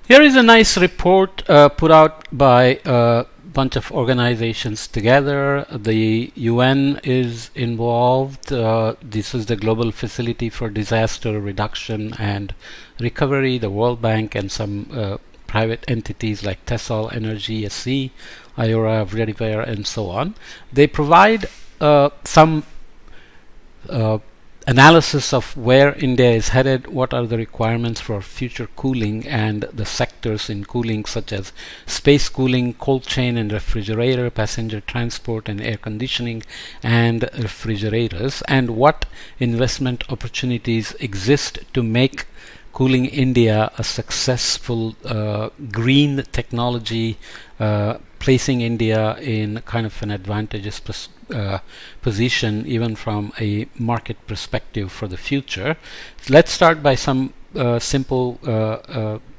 Here is a nice report put out by a bunch of organizations together. The UN is involved. This is the Global Facility for Disaster Reduction and Recovery, the World Bank, and some private entities like Tesol Energy SC, IORA, Veriware, and so on. They provide some analysis of where India is headed, what are the requirements for future cooling, and the sectors in cooling such as space cooling, cold chain and refrigerator, passenger transport and air conditioning, and refrigerators, and what investment opportunities exist to make cooling India a successful green technology, placing India in kind of an advantageous position even from a market perspective for the future. Let's start by some simple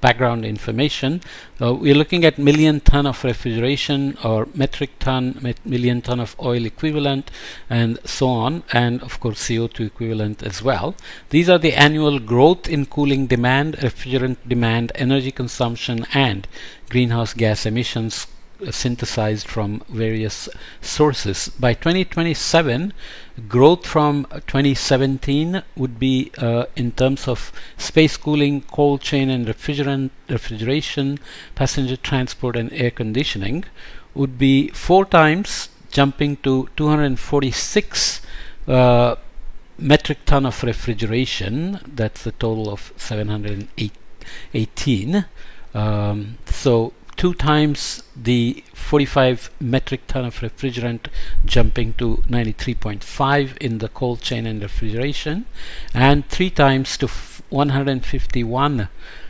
background information. We're looking at million ton of refrigeration or metric ton, million ton of oil equivalent, and so on, and of course CO2 equivalent as well. These are the annual growth in cooling demand, refrigerant demand, energy consumption, and greenhouse gas emissions synthesized from various sources. By 2027, growth from 2017 would be in terms of space cooling, cold chain and refrigeration, passenger transport and air conditioning would be 4 times, jumping to 246 metric ton of refrigeration. That's a total of 718. So 2 times the 45 metric ton of refrigerant, jumping to 93.5 in the cold chain and refrigeration, and 3 times to 151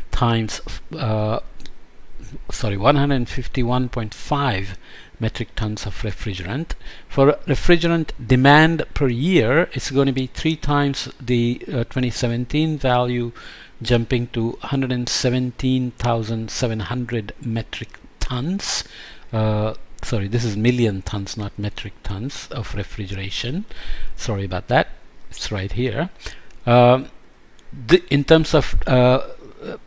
times 151.5 metric tons of refrigerant. For refrigerant demand per year, it's going to be 3 times the 2017 value, jumping to 117,700 metric tons. Sorry, this is million tons, not metric tons of refrigeration. Sorry about that. It's right here. In terms of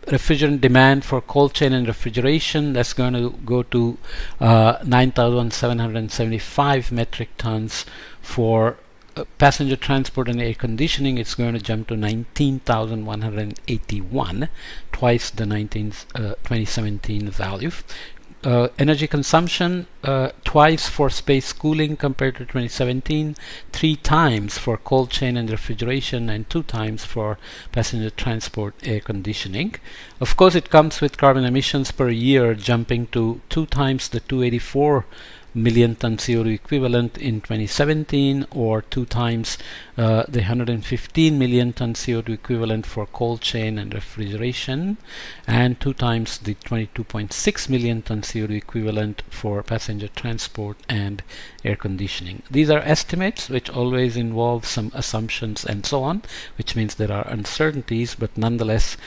refrigerant demand for cold chain and refrigeration, that's going to go to 9,775 metric tons. For passenger transport and air conditioning, it's going to jump to 19,181, twice the 2017 value. Energy consumption, twice for space cooling compared to 2017, 3 times for cold chain and refrigeration, and 2 times for passenger transport air conditioning. Of course, it comes with carbon emissions per year jumping to 2 times the 284 million ton CO2 equivalent in 2017, or 2 times the 115 million ton CO2 equivalent for cold chain and refrigeration, and 2 times the 22.6 million ton CO2 equivalent for passenger transport and air conditioning. These are estimates which always involve some assumptions and so on, which means there are uncertainties, but nonetheless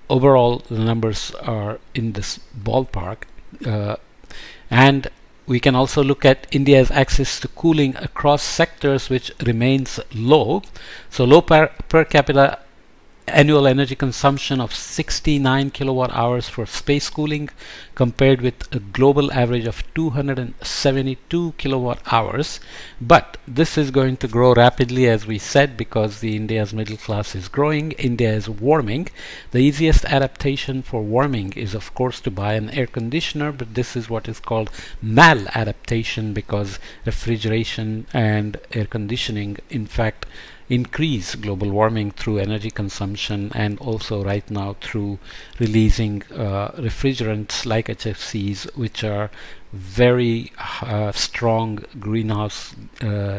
overall the numbers are in this ballpark. And we can also look at India's access to cooling across sectors, which remains low. So low per capita annual energy consumption of 69 kilowatt hours for space cooling, compared with a global average of 272 kilowatt hours. But this is going to grow rapidly, as we said, because the India's middle class is growing. India is warming. The easiest adaptation for warming is of course to buy an air conditioner, but this is what is called maladaptation, because refrigeration and air conditioning in fact increase global warming through energy consumption, and also right now through releasing refrigerants like HFCs, which are very strong greenhouse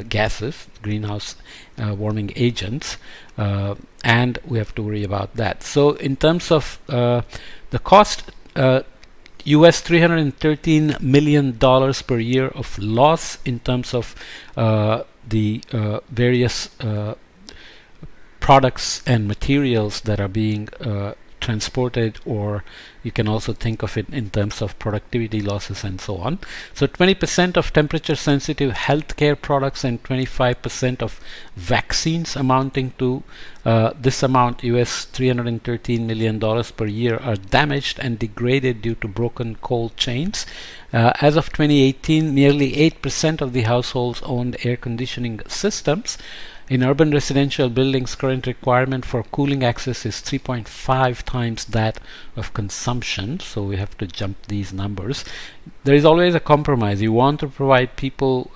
gases, greenhouse warming agents, and we have to worry about that. So in terms of the cost, US $313 million per year of loss in terms of the various products and materials that are being transported, or you can also think of it in terms of productivity losses and so on. So 20% of temperature sensitive healthcare products and 25% of vaccines amounting to this amount, US $313 million per year, are damaged and degraded due to broken cold chains. As of 2018, nearly 8% of the households owned air conditioning systems. In urban residential buildings, current requirement for cooling access is 3.5 times that of consumption. So we have to jump these numbers. There is always a compromise. You want to provide people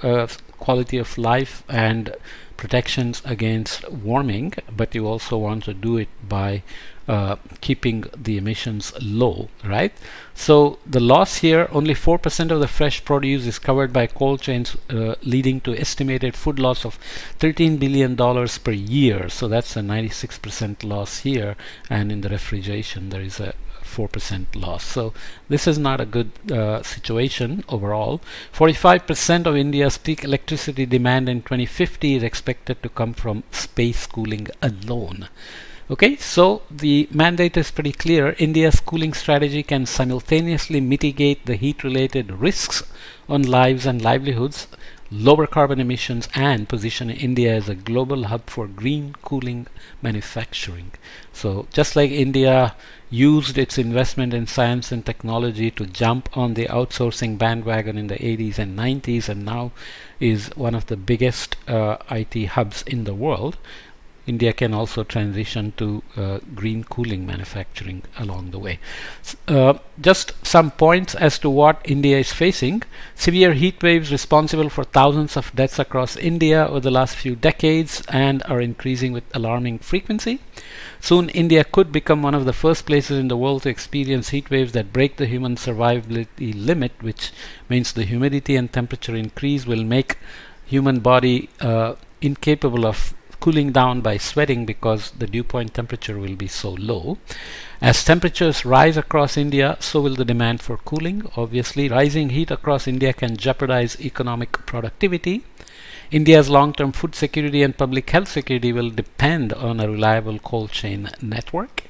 quality of life and protections against warming, but you also want to do it by keeping the emissions low, right? So the loss here, only 4% of the fresh produce is covered by cold chains, leading to estimated food loss of $13 billion per year. So that's a 96% loss here, and in the refrigeration there is a 4% loss. So this is not a good situation overall. 45% of India's peak electricity demand in 2050 is expected to come from space cooling alone. Okay, so the mandate is pretty clear. India's cooling strategy can simultaneously mitigate the heat-related risks on lives and livelihoods, lower carbon emissions, and position India as a global hub for green cooling manufacturing. So just like India used its investment in science and technology to jump on the outsourcing bandwagon in the 80s and 90s, and now is one of the biggest IT hubs in the world, India can also transition to green cooling manufacturing along the way. Just some points as to what India is facing. Severe heat waves responsible for thousands of deaths across India over the last few decades and are increasing with alarming frequency. Soon India could become one of the first places in the world to experience heat waves that break the human survivability limit, which means the humidity and temperature increase will make human body incapable of cooling down by sweating, because the dew point temperature will be so low. As temperatures rise across India, so will the demand for cooling. Obviously, rising heat across India can jeopardize economic productivity. India's long-term food security and public health security will depend on a reliable cold chain network.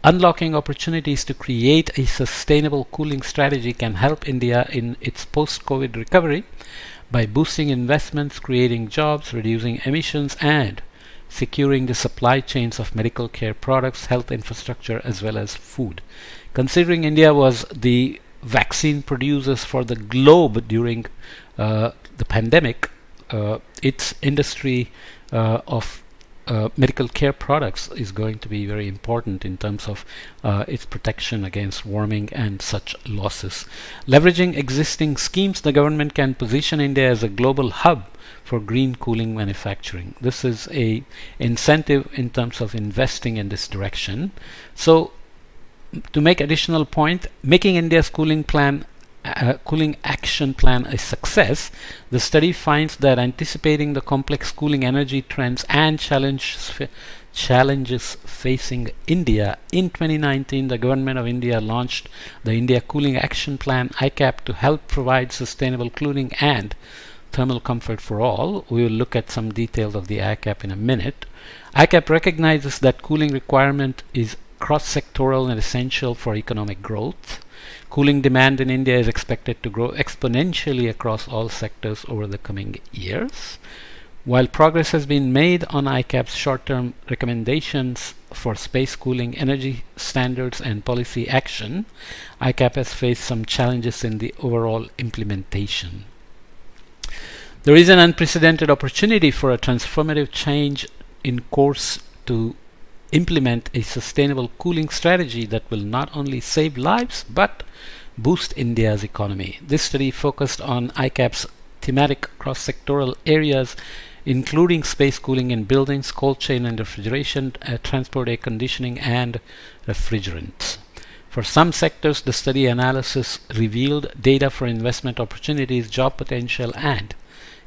Unlocking opportunities to create a sustainable cooling strategy can help India in its post-COVID recovery by boosting investments, creating jobs, reducing emissions, and securing the supply chains of medical care products, health infrastructure, as well as food. Considering India was the vaccine producers for the globe during the pandemic, its industry of medical care products is going to be very important in terms of its protection against warming and such losses. Leveraging existing schemes, the government can position India as a global hub for green cooling manufacturing. This is a incentive in terms of investing in this direction. So to make additional point, making India's cooling action plan a success, the study finds that anticipating the complex cooling energy trends and challenges facing India, in 2019 the Government of India launched the India Cooling Action Plan ICAP to help provide sustainable cooling and thermal comfort for all. We will look at some details of the ICAP in a minute. ICAP recognizes that cooling requirement is cross-sectoral and essential for economic growth. Cooling demand in India is expected to grow exponentially across all sectors over the coming years. While progress has been made on ICAP's short-term recommendations for space cooling, energy standards, and policy action, ICAP has faced some challenges in the overall implementation. There is an unprecedented opportunity for a transformative change in course to implement a sustainable cooling strategy that will not only save lives but boost India's economy. This study focused on ICAP's thematic cross-sectoral areas, including space cooling in buildings, cold chain and refrigeration, transport, air conditioning, and refrigerants. For some sectors, the study analysis revealed data for investment opportunities, job potential, and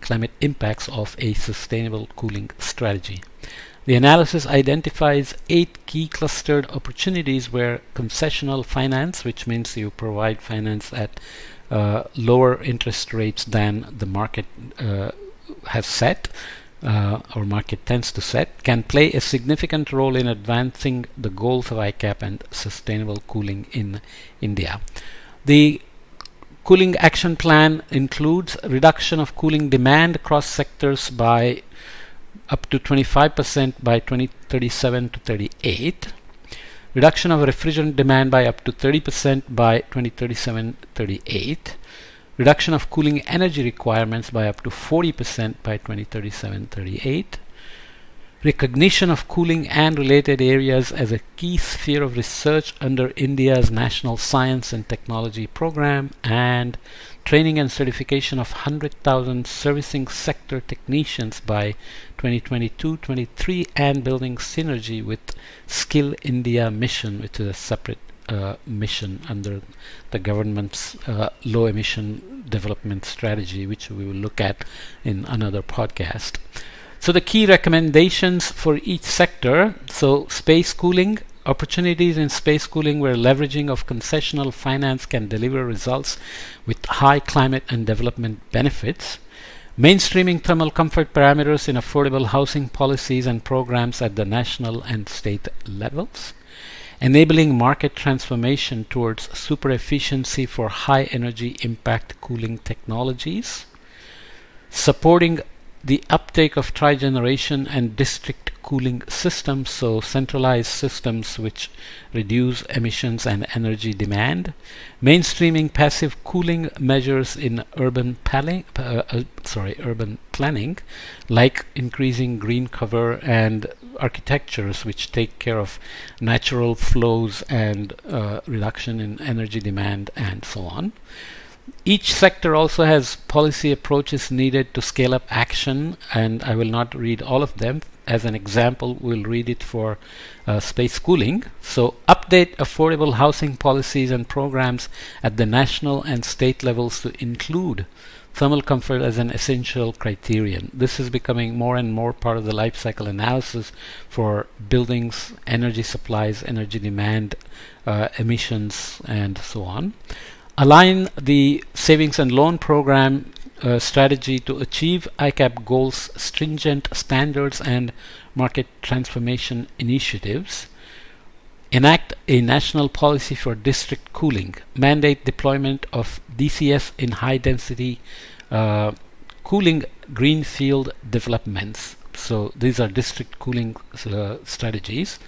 climate impacts of a sustainable cooling strategy. The analysis identifies 8 key clustered opportunities where concessional finance, which means you provide finance at lower interest rates than the market has set, our market tends to set, can play a significant role in advancing the goals of ICAP and sustainable cooling in India. The Cooling Action Plan includes reduction of cooling demand across sectors by up to 25% by 2037 to 38, reduction of refrigerant demand by up to 30% by 2037-38, reduction of cooling energy requirements by up to 40% by 2037-38, recognition of cooling and related areas as a key sphere of research under India's National Science and Technology Program, and training and certification of 100,000 servicing sector technicians by 2022-23, and building synergy with Skill India mission, which is a separate mission under the government's low emission development strategy, which we will look at in another podcast. So the key recommendations for each sector: so space cooling, opportunities in space cooling where leveraging of concessional finance can deliver results with high climate and development benefits, mainstreaming thermal comfort parameters in affordable housing policies and programs at the national and state levels, enabling market transformation towards super efficiency for high energy impact cooling technologies, supporting the uptake of trigeneration and district cooling systems, so centralized systems which reduce emissions and energy demand, mainstreaming passive cooling measures in urban planning, like increasing green cover and architectures which take care of natural flows and reduction in energy demand and so on. Each sector also has policy approaches needed to scale up action, and I will not read all of them. As an example, we'll read it for space cooling. So, update affordable housing policies and programs at the national and state levels to include thermal comfort as an essential criterion. This is becoming more and more part of the life cycle analysis for buildings, energy supplies, energy demand, emissions, and so on. Align the savings and loan program strategy to achieve ICAP goals, stringent standards and market transformation initiatives. Enact a national policy for district cooling. Mandate deployment of DCS in high density cooling greenfield developments. So these are district cooling strategies,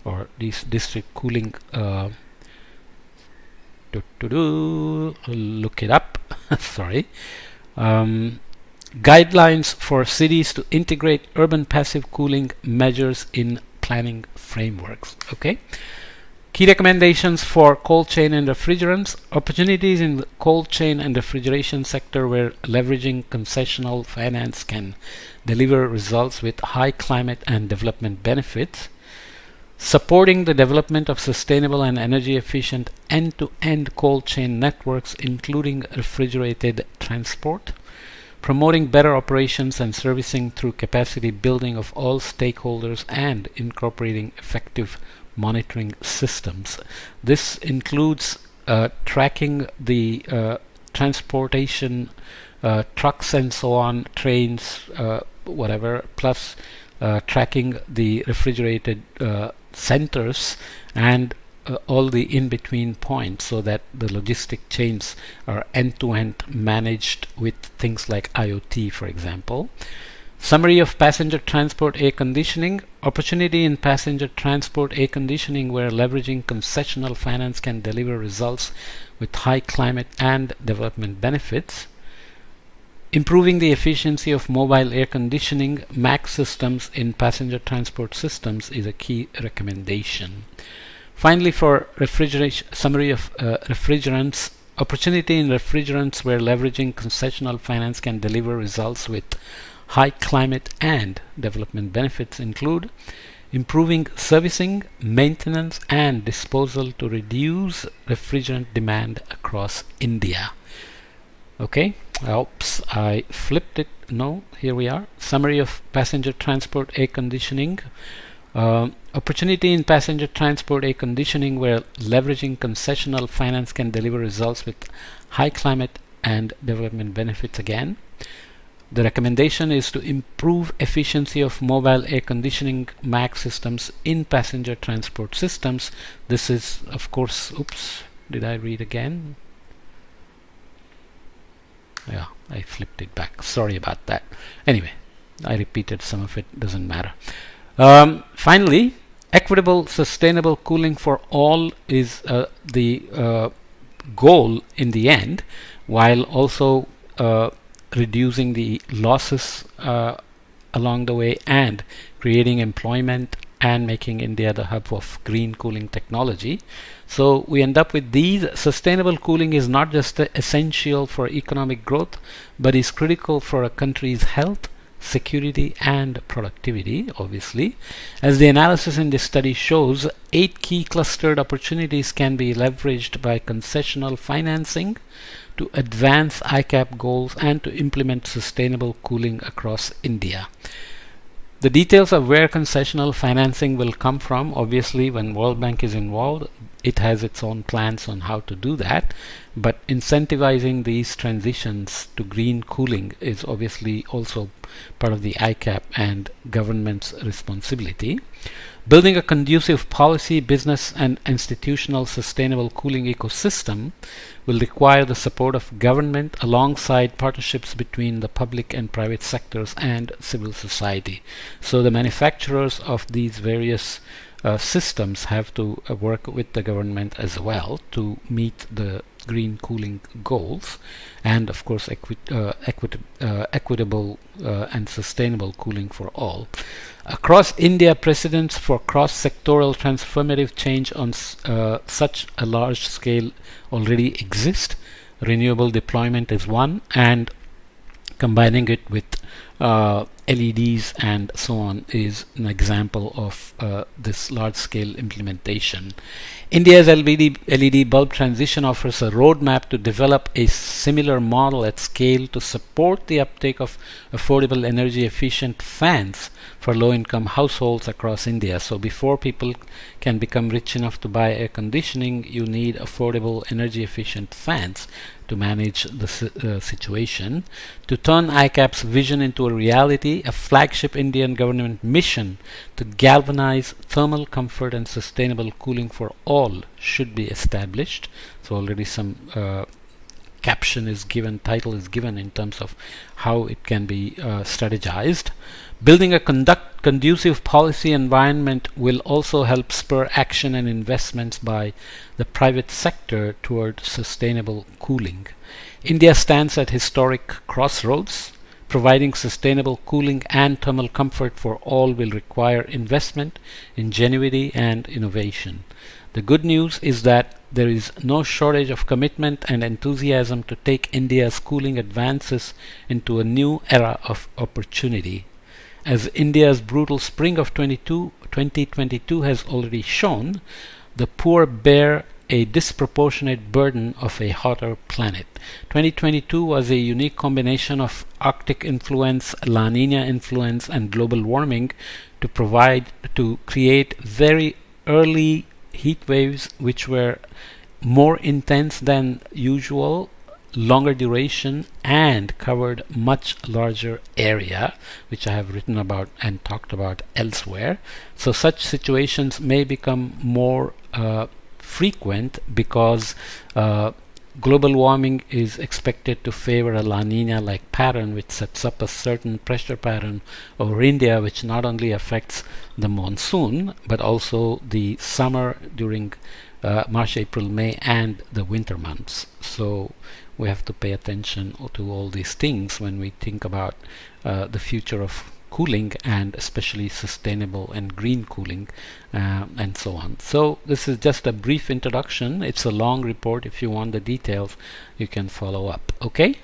or these district cooling look it up. Sorry. Guidelines for cities to integrate urban passive cooling measures in planning frameworks. Okay. Key recommendations for cold chain and refrigerants. Opportunities in the cold chain and refrigeration sector where leveraging concessional finance can deliver results with high climate and development benefits. Supporting the development of sustainable and energy efficient end-to-end cold chain networks, including refrigerated transport. Promoting better operations and servicing through capacity building of all stakeholders and incorporating effective monitoring systems. This includes tracking the transportation, trucks and so on, trains, whatever, plus tracking the refrigerated centers and all the in-between points, so that the logistic chains are end-to-end managed with things like IoT, for example. Summary of passenger transport air conditioning. Opportunity in passenger transport air conditioning where leveraging concessional finance can deliver results with high climate and development benefits. Improving the efficiency of mobile air conditioning MAC systems in passenger transport systems is a key recommendation. Finally, for refrigeration, summary of refrigerants. Opportunity in refrigerants where leveraging concessional finance can deliver results with high climate and development benefits include improving servicing, maintenance and disposal to reduce refrigerant demand across India. Okay, oops, I flipped it. No, here we are. Summary of passenger transport air conditioning. Opportunity in passenger transport air conditioning where leveraging concessional finance can deliver results with high climate and development benefits again. The recommendation is to improve efficiency of mobile air conditioning MAC systems in passenger transport systems. This is, of course, oops, did I read again? Yeah, I flipped it back. Sorry about that. Anyway, I repeated some of it, doesn't matter. Finally, equitable, sustainable cooling for all is the goal in the end, while also reducing the losses along the way and creating employment and making India the hub of green cooling technology. So we end up with these. Sustainable cooling is not just essential for economic growth, but is critical for a country's health, security and productivity, obviously. As the analysis in this study shows, 8 key clustered opportunities can be leveraged by concessional financing to advance ICAP goals and to implement sustainable cooling across India. The details of where concessional financing will come from, obviously when World Bank is involved, it has its own plans on how to do that, but incentivizing these transitions to green cooling is obviously also part of the ICAP and government's responsibility. Building a conducive policy, business and institutional sustainable cooling ecosystem will require the support of government alongside partnerships between the public and private sectors and civil society. So the manufacturers of these various systems have to work with the government as well to meet the green cooling goals, and of course equitable and sustainable cooling for all. Across India, precedents for cross-sectoral transformative change on such a large scale already exist. Renewable deployment is one, and combining it with LEDs and so on is an example of this large-scale implementation. India's LED bulb transition offers a roadmap to develop a similar model at scale to support the uptake of affordable energy-efficient fans for low-income households across India. So before people can become rich enough to buy air conditioning, you need affordable energy-efficient fans to manage the situation. To turn ICAP's vision into a reality, a flagship Indian government mission to galvanize thermal comfort and sustainable cooling for all should be established. So already some caption is given, title is given in terms of how it can be strategized. Building a conducive policy environment will also help spur action and investments by the private sector toward sustainable cooling. India stands at historic crossroads. Providing sustainable cooling and thermal comfort for all will require investment, ingenuity and innovation. The good news is that there is no shortage of commitment and enthusiasm to take India's cooling advances into a new era of opportunity. As India's brutal spring of 2022 has already shown, the poor bear a disproportionate burden of a hotter planet. 2022 was a unique combination of Arctic influence, La Nina influence and global warming to create very early heat waves which were more intense than usual, longer duration and covered much larger area, which I have written about and talked about elsewhere. So such situations may become more frequent because global warming is expected to favor a La Nina like pattern, which sets up a certain pressure pattern over India, which not only affects the monsoon but also the summer during March, April, May and the winter months. So we have to pay attention to all these things when we think about the future of cooling and especially sustainable and green cooling and so on. So this is just a brief introduction. It's a long report. If you want the details, you can follow up. Okay.